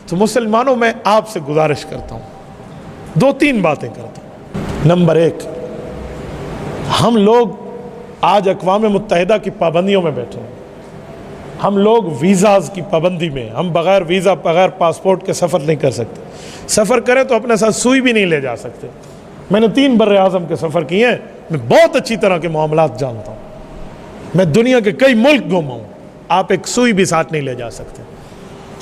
तो मुसलमानों, मैं आपसे गुजारिश करता हूँ, 2-3 बातें करता हूँ। नंबर 1, हम लोग आज अक़वाम मुत्तहिदा की पाबंदियों में बैठे हैं। हम लोग वीज़ाज़ की पाबंदी में, हम बग़ैर वीज़ा, बग़ैर पासपोर्ट के सफ़र नहीं कर सकते। सफ़र करें तो अपने साथ सुई भी नहीं ले जा सकते। मैंने 3 बर्रे आज़म के सफ़र किए हैं, मैं बहुत अच्छी तरह के मामलात जानता हूँ। मैं दुनिया के कई मुल्क घूमा हूँ, आप एक सुई भी साथ नहीं ले जा सकते।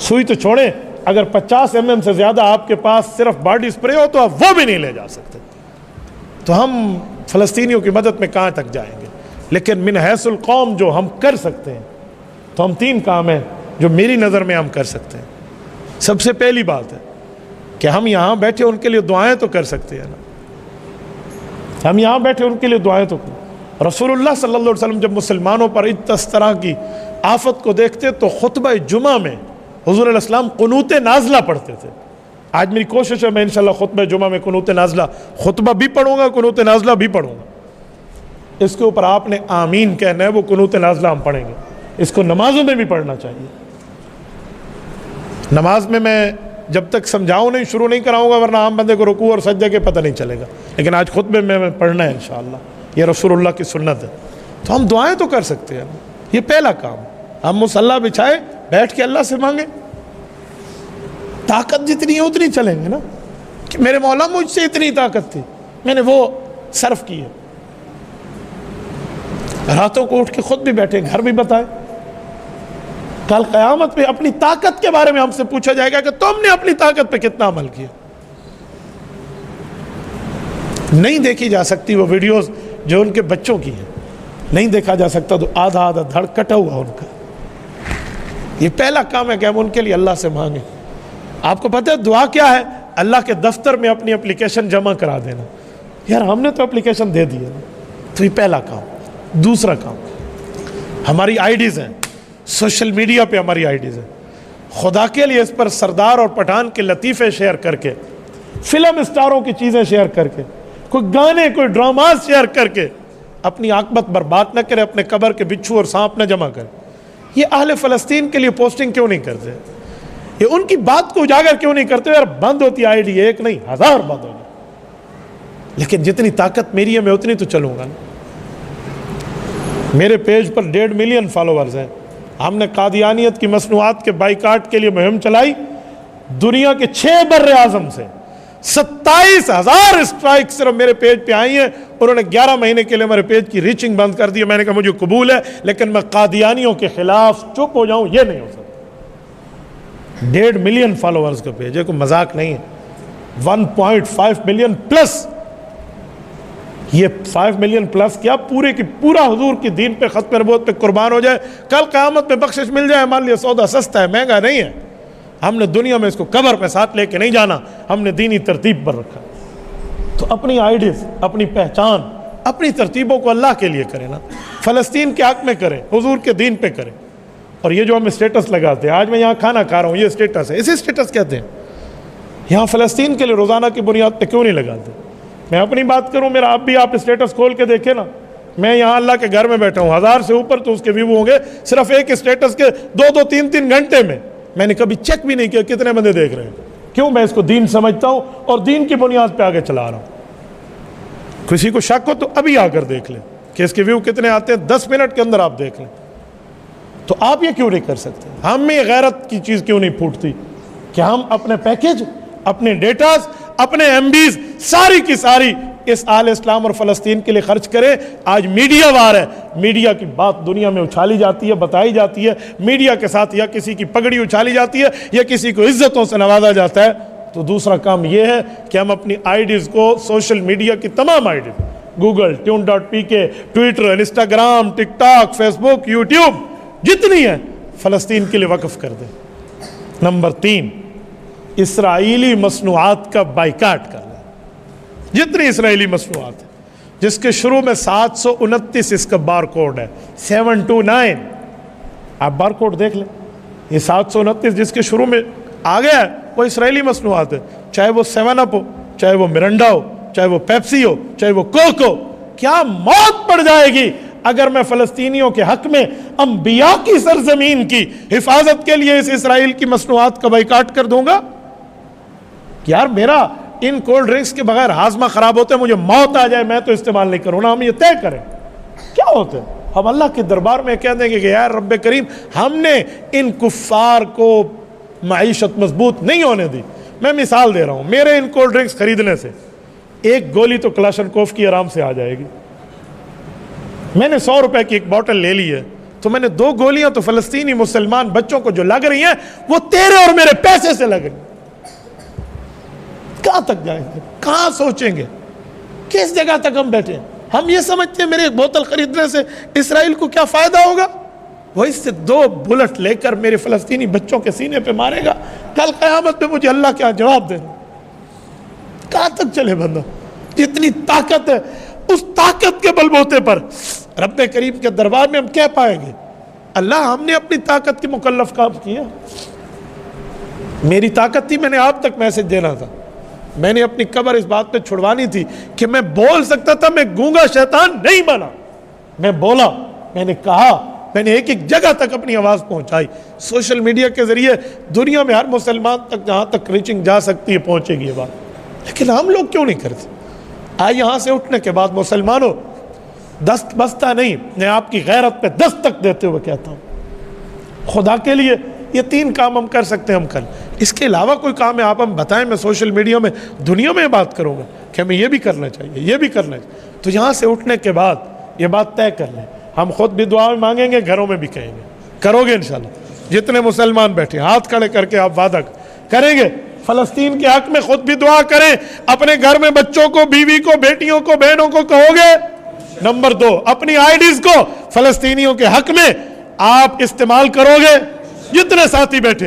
सुई तो छोड़ें, अगर 50 mm से ज़्यादा आपके पास सिर्फ बॉडी स्प्रे हो तो आप वो भी नहीं ले जा सकते। तो हम फ़लस्तीनियों की मदद में कहाँ तक जाएंगे? लेकिन मिन हैसुल कौम जो हम कर सकते हैं, तो हम 3 काम हैं जो मेरी नज़र में हम कर सकते हैं। सबसे पहली बात है कि हम यहाँ बैठे उनके लिए दुआएं तो कर सकते हैं ना। हम यहाँ बैठे उनके लिए दुआएं तो कर। रसूलुल्लाह सल्लल्लाहु अलैहि वसल्लम जब मुसलमानों पर इस तरह की आफत को देखते तो खुतबा जुमा में हुज़ूर अलैहिस्सलाम कुनूत नाज़िला पढ़ते थे। आज मेरी कोशिश है मैं इंशाअल्लाह खुतबा जुमा में कुनूत नाज़िला, खुतबा भी पढ़ूंगा, कुनूत नाज़िला भी पढ़ूंगा। इसके ऊपर आपने आमीन कहना है, वो कुनूत नाज़िला हम पढ़ेंगे। इसको नमाजों में भी पढ़ना चाहिए। नमाज में मैं जब तक समझाऊं नहीं, शुरू नहीं कराऊंगा, वरना आम बंदे को रुकू और सज्जा के पता नहीं चलेगा। लेकिन आज खुतबे में पढ़ना है इंशाअल्लाह, ये रसूलुल्लाह की सुन्नत है। तो हम दुआएं तो कर सकते हैं। ये पहला काम, हम मुसल्ला बिछाए, बैठ के अल्लाह से मांगे। ताकत जितनी है उतनी चलेंगे ना, कि मेरे मौला मुझसे इतनी ताकत थी, मैंने वो सर्फ की है। रातों को उठ के खुद भी बैठे, घर भी बताए। कल क़यामत में अपनी ताकत के बारे में हमसे पूछा जाएगा कि तुमने अपनी ताकत पे कितना अमल किया। नहीं देखी जा सकती वो वीडियोस जो उनके बच्चों की है, नहीं देखा जा सकता, तो आधा आधा धड़ कटा हुआ उनका। ये पहला काम है कि हम उनके लिए अल्लाह से मांगे। आपको पता है दुआ क्या है? अल्लाह के दफ्तर में अपनी एप्लीकेशन जमा करा देना। यार हमने तो एप्लीकेशन दे दी है ना। तो ये पहला काम। दूसरा काम, हमारी आईडीज़ हैं, सोशल मीडिया पे हमारी आईडीज़ हैं। खुदा के लिए इस पर सरदार और पठान के लतीफ़े शेयर करके, फिल्म स्टारों की चीज़ें शेयर करके, कोई गाने, कोई ड्रामाज शेयर करके अपनी आकबत बर्बाद न करे, अपने कब्र के बिच्छू और सांप न जमा करे। ये अहले फ़लस्तीन के लिए पोस्टिंग क्यों नहीं करते? ये उनकी बात को उजागर क्यों नहीं करते? यार बंद होती आईडी, एक नहीं 1000 बंद होगी। लेकिन जितनी ताकत मेरी है मैं उतनी तो चलूँगा ना। मेरे पेज पर 1.5 मिलियन फॉलोअर्स हैं। हमने कादियानियत की मसनूआत के बाइकाट के लिए मुहिम चलाई। दुनिया के 6 बर्रे आज़म से 27,000 स्ट्राइक सिर्फ मेरे पेज पे आई हैं। उन्होंने 11 महीने के लिए मेरे पेज की रीचिंग बंद कर दी। मैंने कहा मुझे कबूल है, लेकिन मैं कादियानियों के खिलाफ चुप हो जाऊं ये नहीं हो सकता। 1.5 मिलियन फॉलोअर्स का पेज है, कोई मजाक नहीं है। 1.5 मिलियन प्लस, ये 5 मिलियन प्लस क्या, पूरे की पूरा हुजूर की दीन पे, खत्म नबूवत पे कुर्बान हो जाए, कल क़यामत में बख्शिश मिल जाए। हमारे लिए सौदा सस्ता है, महंगा नहीं है। हमने दुनिया में इसको कब्र पे साथ लेके नहीं जाना, हमने दीनी तरतीब पर रखा। तो अपनी आइडियाज़, अपनी पहचान, अपनी तरतीबों को अल्लाह के लिए करें ना। फ़लस्तीन के हक़ में करें, हुजूर के दीन पे करें। और ये जो हम स्टेटस लगाते हैं, आज मैं यहाँ खाना खा रहा हूँ, ये स्टेटस है, इसे स्टेटस कहते हैं। यहाँ फ़लस्तीन के लिए रोज़ाना की बुनियाद पर क्यों नहीं लगाते? मैं अपनी बात करूं, मेरा आप स्टेटस खोल के देखे ना। मैं यहाँ अल्लाह के घर में बैठा हूँ, 1000 से ऊपर तो उसके व्यू होंगे सिर्फ एक स्टेटस के 2-2, 3-3 घंटे में। मैंने कभी चेक भी नहीं किया कितने बंदे देख रहे हैं। क्यों? मैं इसको दीन समझता हूँ और दीन की बुनियाद पे आगे चला रहा हूँ। किसी को शक हो तो अभी आकर देख लें कि इसके व्यू कितने आते हैं, 10 मिनट के अंदर आप देख लें। तो आप ये क्यों नहीं कर सकते? हम में गैरत की चीज़ क्यों नहीं फूटती कि हम अपने पैकेज, अपने डेटाज, अपने एमबीज सारी की सारी इस आल इस्लाम और फ़लस्तीन के लिए खर्च करें। आज मीडिया वार है, मीडिया की बात दुनिया में उछाली जाती है, बताई जाती है। मीडिया के साथ या किसी की पगड़ी उछाली जाती है या किसी को इज्जतों से नवाजा जाता है। तो दूसरा काम यह है कि हम अपनी आईडीज़ को, सोशल मीडिया की तमाम IDs, Google, tune.pk, Twitter, Instagram, TikTok, Facebook, YouTube, जितनी है फ़लस्तीन के लिए वक्फ कर दें। नंबर 3, इसराइली मसनूआत का बाइकाट करना। जितनी इसराइली मसनूआत है जिसके शुरू में 729 इसका बार कोड है, 729, आप बार कोड देख लें। ये 729 जिसके शुरू में आ गया है वो इसराइली मसनूआत है। चाहे वो 7 हो, चाहे वो मिरंडा हो, चाहे वो पेप्सी हो, चाहे वो कोक हो। क्या मौत पड़ जाएगी अगर मैं फ़लस्तीनियों के हक में अंबिया की सरजमीन की हिफाजत के लिए इस इसराइल की मसनूआत का बाइकाट कर दूंगा? यार मेरा इन कोल्ड ड्रिंक्स के बगैर हाजमा खराब होते हैं, मुझे मौत आ जाए मैं तो इस्तेमाल नहीं करूँ ना। हम ये तय करें क्या होते हैं? हम अल्लाह के दरबार में कह देंगे कि यार रब्बे करीम हमने इन कुफ्फार को माईशत मजबूत नहीं होने दी। मैं मिसाल दे रहा हूँ, मेरे इन कोल्ड ड्रिंक्स खरीदने से एक गोली तो क्लाशनकोफ की आराम से आ जाएगी। मैंने 100 रुपए की एक बोतल ले ली है, तो मैंने 2 गोलियां तो फ़लस्तीनी मुसलमान बच्चों को जो लग रही हैं वो तेरे और मेरे पैसे से लग रही। कहां तक जाएंगे, कहां सोचेंगे, किस जगह तक हम बैठे हैं? हम ये समझते हैं मेरे एक बोतल खरीदने से इसराइल को क्या फायदा होगा? वो इससे 2 बुलेट लेकर मेरे फ़लस्तीनी बच्चों के सीने पे मारेगा, कल क़यामत में मुझे अल्लाह क्या जवाब देना? कहां तक चले बंदा? जितनी ताकत है उस ताकत के बलबूते पर रब्बे करीम के दरबार में हम कह पाएंगे अल्लाह हमने अपनी ताकत के मुकल्लफ काम किया। मेरी ताकत थी, मैंने आप तक मैसेज देना था, मैंने अपनी कब्र इस बात पे छुड़वानी थी कि मैं बोल सकता था, मैं गूंगा शैतान नहीं बना। मैं बोला, मैंने कहा, मैंने एक एक जगह तक अपनी आवाज़ पहुंचाई। सोशल मीडिया के जरिए दुनिया में हर मुसलमान तक जहाँ तक रीचिंग जा सकती है पहुंचेगी ये बात। लेकिन हम लोग क्यों नहीं करते? आज यहाँ से उठने के बाद मुसलमानों दस्त बस्ता नहीं, मैं आपकी गैरत पे दस्तक देते हुए कहता हूँ, खुदा के लिए ये 3 काम हम कर सकते हैं, हम कर। इसके अलावा कोई काम है आप हम बताएं। मैं सोशल मीडिया में दुनिया में बात करूँगा कि हमें ये भी करना चाहिए, ये भी करना चाहिए। तो यहाँ से उठने के बाद ये बात तय कर लें, हम खुद भी दुआ में मांगेंगे, घरों में भी कहेंगे। करोगे इंशाल्लाह? जितने मुसलमान बैठे हाथ खड़े करके आप वादा करेंगे फ़लस्तीन के हक में खुद भी दुआ करें, अपने घर में बच्चों को, बीवी को, बेटियों को, बहनों को कहोगे। नंबर 2, अपनी आईडीज को फ़लस्तीनियों के हक में आप इस्तेमाल करोगे। जितने साथी बैठे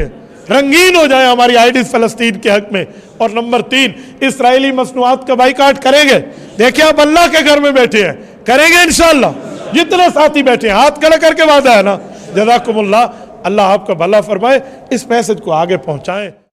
रंगीन हो जाए हमारी आईडीज फ़लस्तीन के हक में। और नंबर 3, इसराइली मसनूआत का बाइकाट करेंगे। देखिए आप अल्लाह के घर में बैठे हैं, करेंगे इंशाअल्लाह। जितने साथी बैठे हैं हाथ खड़े करके वादा है ना। जज़ाकुमुल्लाह, अल्लाह आपका भला फरमाए। इस मैसेज को आगे पहुंचाएं।